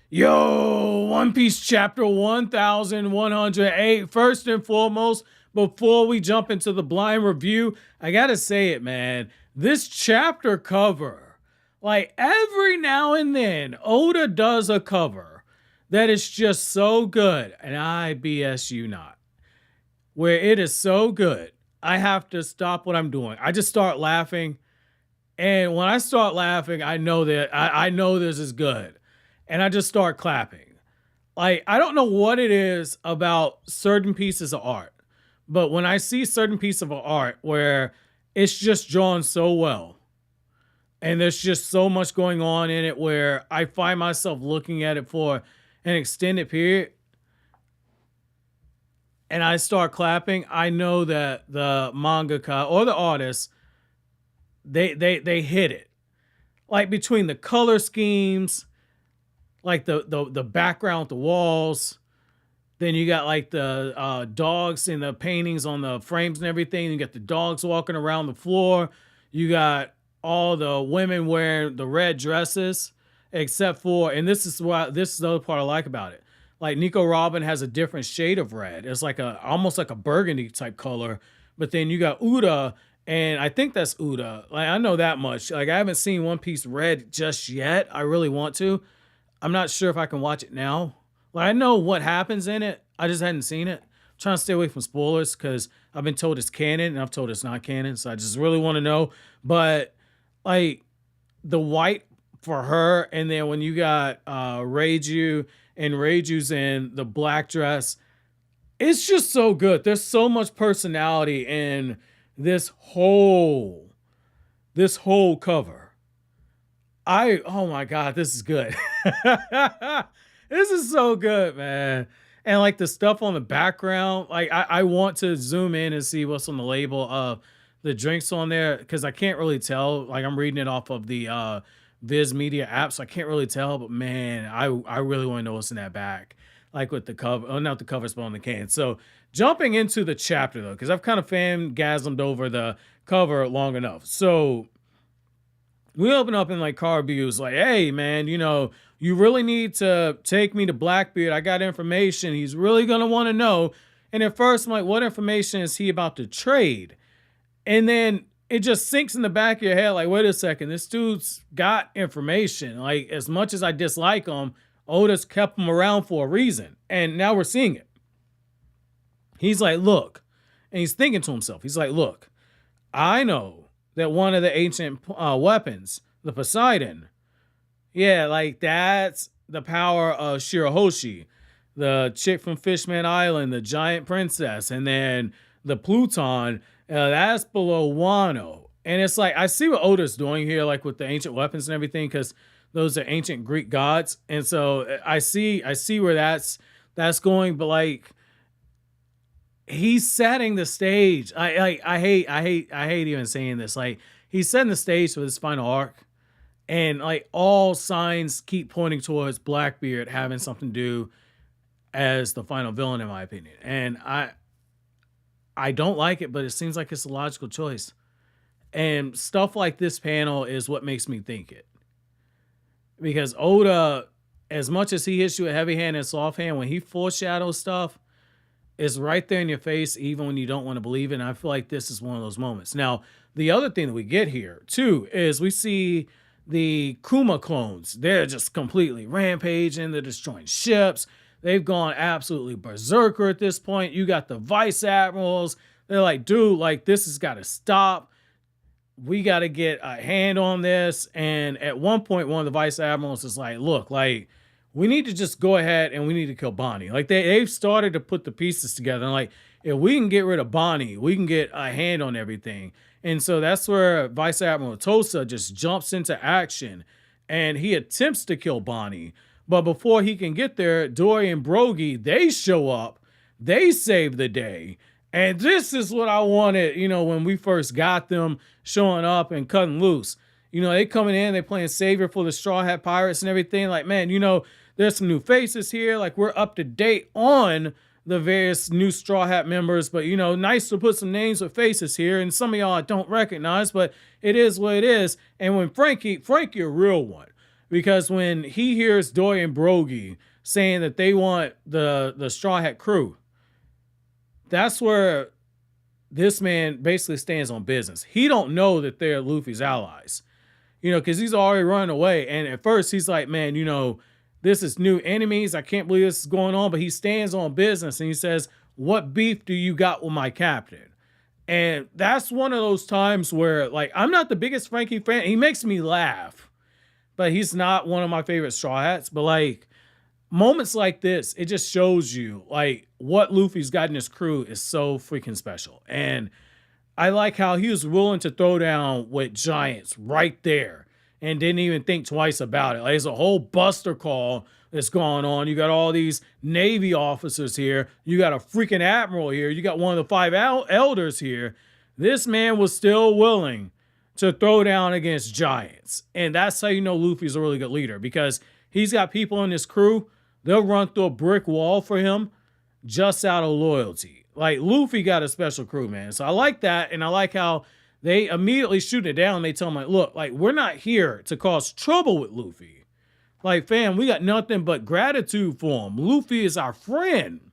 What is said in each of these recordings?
Yo, One Piece chapter 1108. First and foremost, before we jump into the blind review, I gotta say it, man. This chapter cover, like every now and then, Oda does a cover that is just so good, and I BS you not, where it is so good, I have to stop what I'm doing. I just start laughing, and when I start laughing, I know that I know this is good, and I just start clapping. Like, I don't know what it is about certain pieces of art, but when I see certain piece of art where it's just drawn so well and there's just so much going on in it where I find myself looking at it for an extended period and I start clapping, I know that the mangaka or the artist, they hit it. Like between the color schemes, like the background with the walls. Then you got like the dogs and the paintings on the frames and everything. You got the dogs walking around the floor. You got all the women wearing the red dresses, except for, and this is the other part I like about it. Like Nico Robin has a different shade of red. It's like almost like a burgundy type color. But then you got Uda, and I think that's Uda. Like I know that much. Like I haven't seen One Piece Red just yet. I really want to. I'm not sure if I can watch it now. Like I know what happens in it. I just hadn't seen it. I'm trying to stay away from spoilers because I've been told it's canon and I've told it's not canon. So I just really want to know. But like the white for her, and then when you got Reiju and Reiju's in the black dress, it's just so good. There's so much personality in this whole cover. Oh my God, this is good. This is so good, man. And like the stuff on the background, like I want to zoom in and see what's on the label of the drinks on there because I can't really tell. Like I'm reading it off of the Viz Media app, so I can't really tell. But man, I really want to know what's in that back. Like with the cover, oh, not the cover, but on the can. So jumping into the chapter though, because I've kind of fangasmed over the cover long enough. So we open up in like Caribou's like, hey man, you really need to take me to Blackbeard. I got information. He's really gonna want to know. And at first I'm like, what information is he about to trade? And then it just sinks in the back of your head, like, wait a second, this dude's got information. Like, as much as I dislike him, Oda's kept him around for a reason. And now we're seeing it. He's like, look, and he's thinking to himself, he's like, look, I know that one of the ancient weapons, the Poseidon, yeah, like that's the power of Shirahoshi, the chick from Fishman Island, the giant princess, and then the Pluton, that's below Wano. And it's like, I see what Oda's doing here, like with the ancient weapons and everything, because those are ancient Greek gods. And so I see where that's going, but like, he's setting the stage. I hate even saying this. Like he's setting the stage for this final arc, and like all signs keep pointing towards Blackbeard having something to do as the final villain, in my opinion. And I don't like it, but it seems like it's a logical choice. And stuff like this panel is what makes me think it, because Oda, as much as he hits you a heavy hand and soft hand, when he foreshadows stuff, it's right there in your face, even when you don't want to believe it. And I feel like this is one of those moments. Now, the other thing that we get here, too, is we see the Kuma clones. They're just completely rampaging. They're destroying ships. They've gone absolutely berserker at this point. You got the Vice Admirals. They're like, dude, like, this has got to stop. We got to get a hand on this. And at one point, one of the Vice Admirals is like, look, like, we need to just go ahead and we need to kill Bonney. Like they've started to put the pieces together. And like, if we can get rid of Bonney, we can get a hand on everything. And so that's where Vice Admiral Tosa just jumps into action and he attempts to kill Bonney. But before he can get there, Dory and Brogy, they show up. They save the day. And this is what I wanted, when we first got them showing up and cutting loose. They coming in, they playing savior for the Straw Hat Pirates and everything. Like, man, there's some new faces here. Like, we're up to date on the various new Straw Hat members, but nice to put some names with faces here. And some of y'all I don't recognize, but it is what it is. And when Frankie, a real one, because when he hears Doy and Brogy saying that they want the Straw Hat crew, that's where this man basically stands on business. He don't know that they're Luffy's allies, because he's already running away. And at first he's like, man, this is new enemies. I can't believe this is going on. But he stands on business and he says, what beef do you got with my captain? And that's one of those times where, like, I'm not the biggest Frankie fan. He makes me laugh, but he's not one of my favorite Straw Hats. But like moments like this, it just shows you like what Luffy's got in his crew is so freaking special. And I like how he was willing to throw down with giants right there and didn't even think twice about it. Like, there's a whole buster call that's going on. You got all these Navy officers here. You got a freaking admiral here. You got one of the 5 elders here. This man was still willing to throw down against giants. And that's how you know Luffy's a really good leader, because he's got people in his crew. They'll run through a brick wall for him just out of loyalty. Like, Luffy got a special crew, man. So I like that. And I like how they immediately shoot it down. They tell him, like, look, like, we're not here to cause trouble with Luffy. Like, fam, we got nothing but gratitude for him. Luffy is our friend.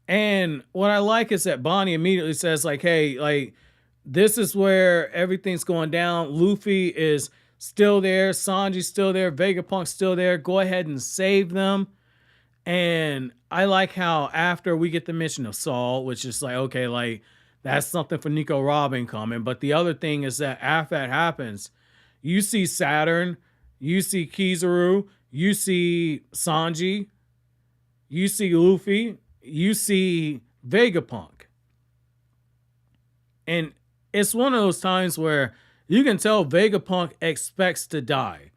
And what I like is that Bonney immediately says, like, hey, like, this is where everything's going down. Luffy is still there. Sanji's still there. Vegapunk's still there. Go ahead and save them. And I like how after we get the mention of Saul, which is like, okay, like, that's something for Nico Robin coming. But the other thing is that after that happens, you see Saturn, you see Kizaru, you see Sanji, you see Luffy, you see Vegapunk. And it's one of those times where you can tell Vegapunk expects to die.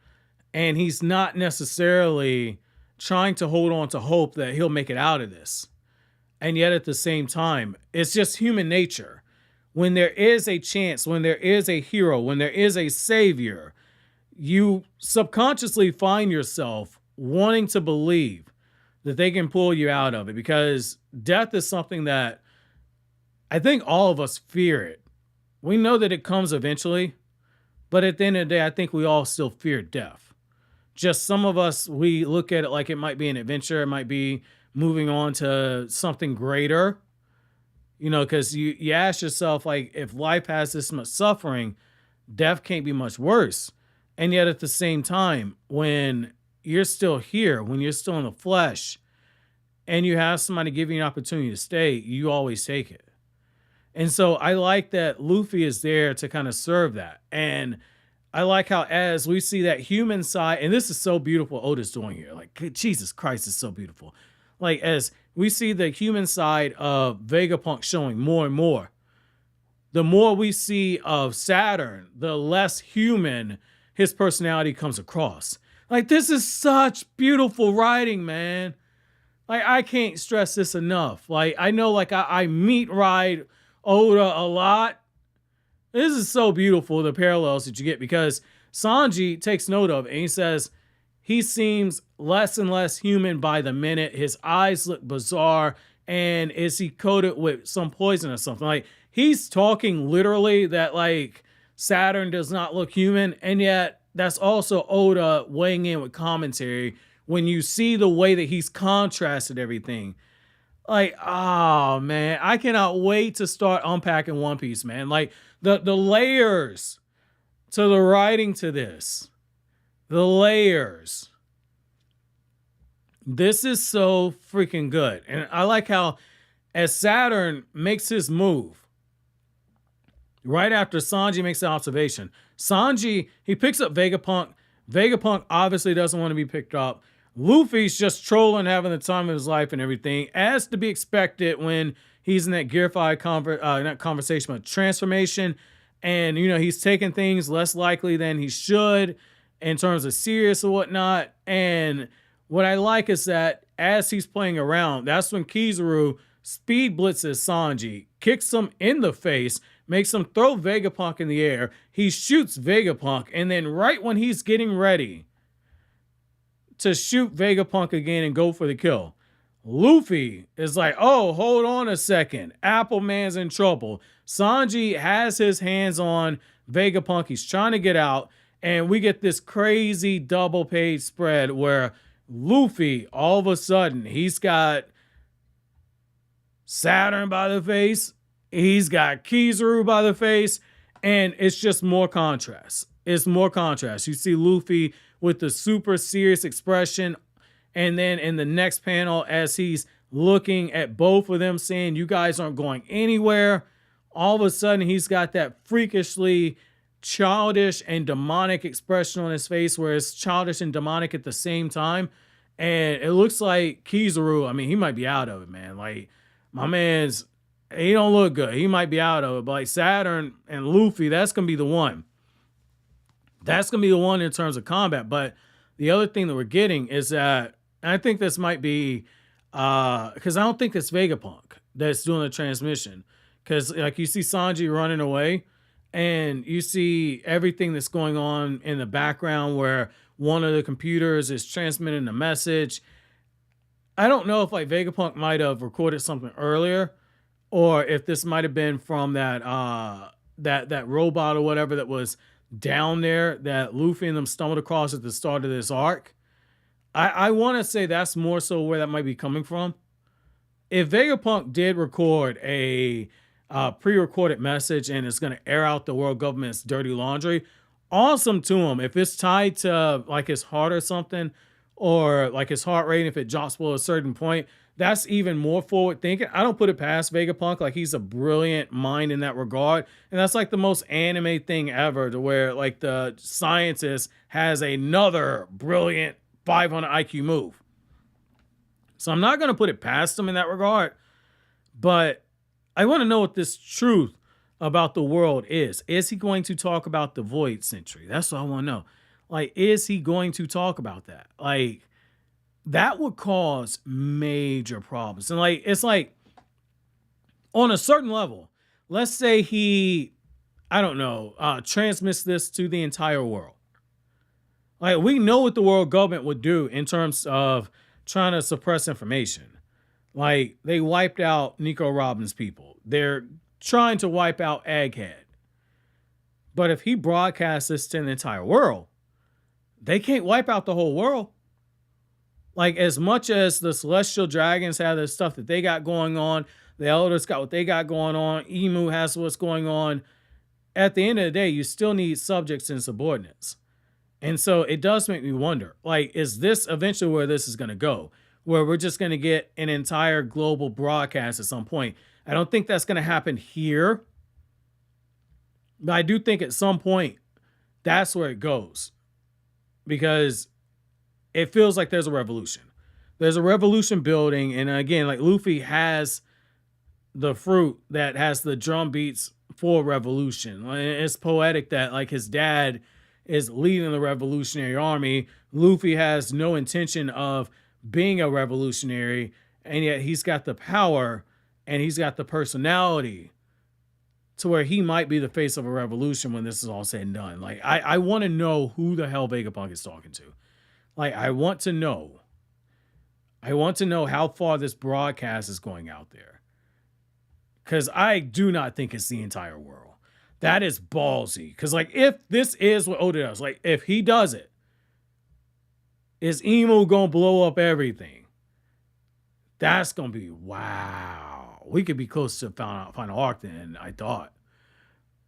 And he's not necessarily trying to hold on to hope that he'll make it out of this. And yet at the same time, it's just human nature. When there is a chance, when there is a hero, when there is a savior, you subconsciously find yourself wanting to believe that they can pull you out of it, because death is something that I think all of us fear it. We know that it comes eventually, but at the end of the day, I think we all still fear death. Just some of us, we look at it like it might be an adventure. It might be moving on to something greater. Because you ask yourself, like, if life has this much suffering, death can't be much worse. And yet at the same time, when you're still here, when you're still in the flesh, and you have somebody give you an opportunity to stay, you always take it. And so I like that Luffy is there to kind of serve that. And I like how as we see that human side, and this is so beautiful what Oda's doing here. Like, Jesus Christ, is so beautiful. Like, as we see the human side of Vegapunk showing more and more, the more we see of Saturn, the less human his personality comes across. Like, this is such beautiful writing, man. Like, I can't stress this enough. Like, I know, like, I meet ride Oda a lot. This is so beautiful, the parallels that you get, because Sanji takes note of it, and he says, he seems less and less human by the minute. His eyes look bizarre. And is he coated with some poison or something? Like, he's talking literally that, like, Saturn does not look human. And yet that's also Oda weighing in with commentary when you see the way that he's contrasted everything. Like, oh, man, I cannot wait to start unpacking One Piece, man. Like, the layers to the writing to this. The layers. This is so freaking good. And I like how as Saturn makes his move, right after Sanji makes the observation, Sanji, he picks up Vegapunk. Vegapunk obviously doesn't want to be picked up. Luffy's just trolling, having the time of his life and everything, as to be expected when he's in that Gear 5 not conversation, but transformation. And, he's taking things less likely than he should in terms of serious or whatnot. And what I like is that as he's playing around, that's when Kizaru speed blitzes Sanji, kicks him in the face, makes him throw Vegapunk in the air. He shoots Vegapunk, and then right when he's getting ready to shoot Vegapunk again and go for the kill, Luffy is like, oh, hold on a second. Appleman's in trouble. Sanji has his hands on Vegapunk. He's trying to get out. And we get this crazy double page spread where Luffy, all of a sudden, he's got Saturn by the face, he's got Kizaru by the face, and it's just more contrast. It's more contrast. You see Luffy with the super serious expression, and then in the next panel, as he's looking at both of them saying, you guys aren't going anywhere, all of a sudden he's got that freakishly childish and demonic expression on his face where it's childish and demonic at the same time. And it looks like Kizaru, I mean, he might be out of it, man. Like, my man's, he don't look good. He might be out of it. But like Saturn and Luffy, that's going to be the one. That's going to be the one in terms of combat. But the other thing that we're getting is that, I think this might be, because I don't think it's Vegapunk that's doing the transmission. Because like you see Sanji running away, and you see everything that's going on in the background where one of the computers is transmitting a message. I don't know if like Vegapunk might have recorded something earlier, or if this might have been from that that robot or whatever that was down there that Luffy and them stumbled across at the start of this arc. I want to say that's more so where that might be coming from. If Vegapunk did record a pre-recorded message and it's going to air out the world government's dirty laundry, awesome to him. If it's tied to like his heart or something, or like his heart rate, if it drops below a certain point, that's even more forward thinking. I don't put it past Vegapunk. Like, he's a brilliant mind in that regard. And that's like the most anime thing ever, to where like the scientist has another brilliant 500 IQ move. So I'm not going to put it past him in that regard, but I want to know what this truth about the world is. Is he going to talk about the Void Century? That's what I want to know. Like, is he going to talk about that? Like, that would cause major problems. And like, it's like, on a certain level, let's say he, I don't know, transmits this to the entire world. Like, we know what the world government would do in terms of trying to suppress information. Like, they wiped out Nico Robin's people. They're trying to wipe out Egghead. But if he broadcasts this to the entire world, they can't wipe out the whole world. Like, as much as the Celestial Dragons have the stuff that they got going on, the Elders got what they got going on, Emu has what's going on, at the end of the day, you still need subjects and subordinates. And so it does make me wonder, like, is this eventually where this is going to go? Where we're just going to get an entire global broadcast at some point. I don't think that's going to happen here. But I do think at some point, that's where it goes. Because it feels like there's a revolution. There's a revolution building. And again, like, Luffy has the fruit that has the drum beats for revolution. It's poetic that like his dad is leading the revolutionary army. Luffy has no intention of being a revolutionary, and yet he's got the power and he's got the personality to where he might be the face of a revolution when this is all said and done. Like, I want to know who the hell Vegapunk is talking to. Like, I want to know how far this broadcast is going out there. Because I do not think it's the entire world. That is ballsy. Because, like, if this is what Oda does, like, if he does it, is Emu gonna blow up everything? That's gonna be wow. We could be close to final arc than I thought.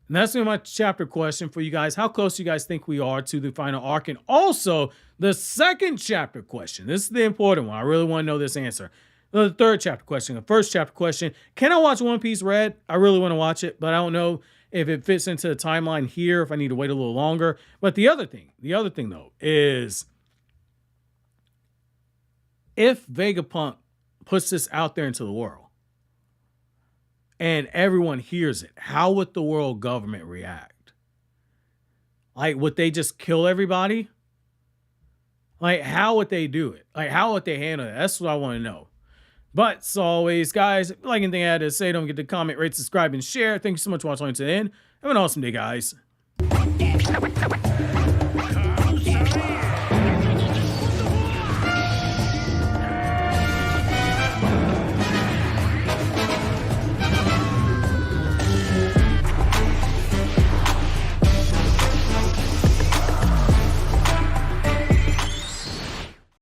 And that's my chapter question for you guys. How close do you guys think we are to the final arc? And also the second chapter question. This is the important one. I really want to know this answer. The third chapter question. The first chapter question. Can I watch One Piece Red? I really want to watch it, but I don't know if it fits into the timeline here, if I need to wait a little longer. But the other thing though, is if Vegapunk puts this out there into the world and everyone hears it, how would the world government react? Like, would they just kill everybody? Like, how would they do it? Like, how would they handle it? That's what I want to know. But as always, guys, if you like anything I had to say, don't forget to comment, rate, subscribe, and share. Thank you so much for watching to the end. Have an awesome day, guys.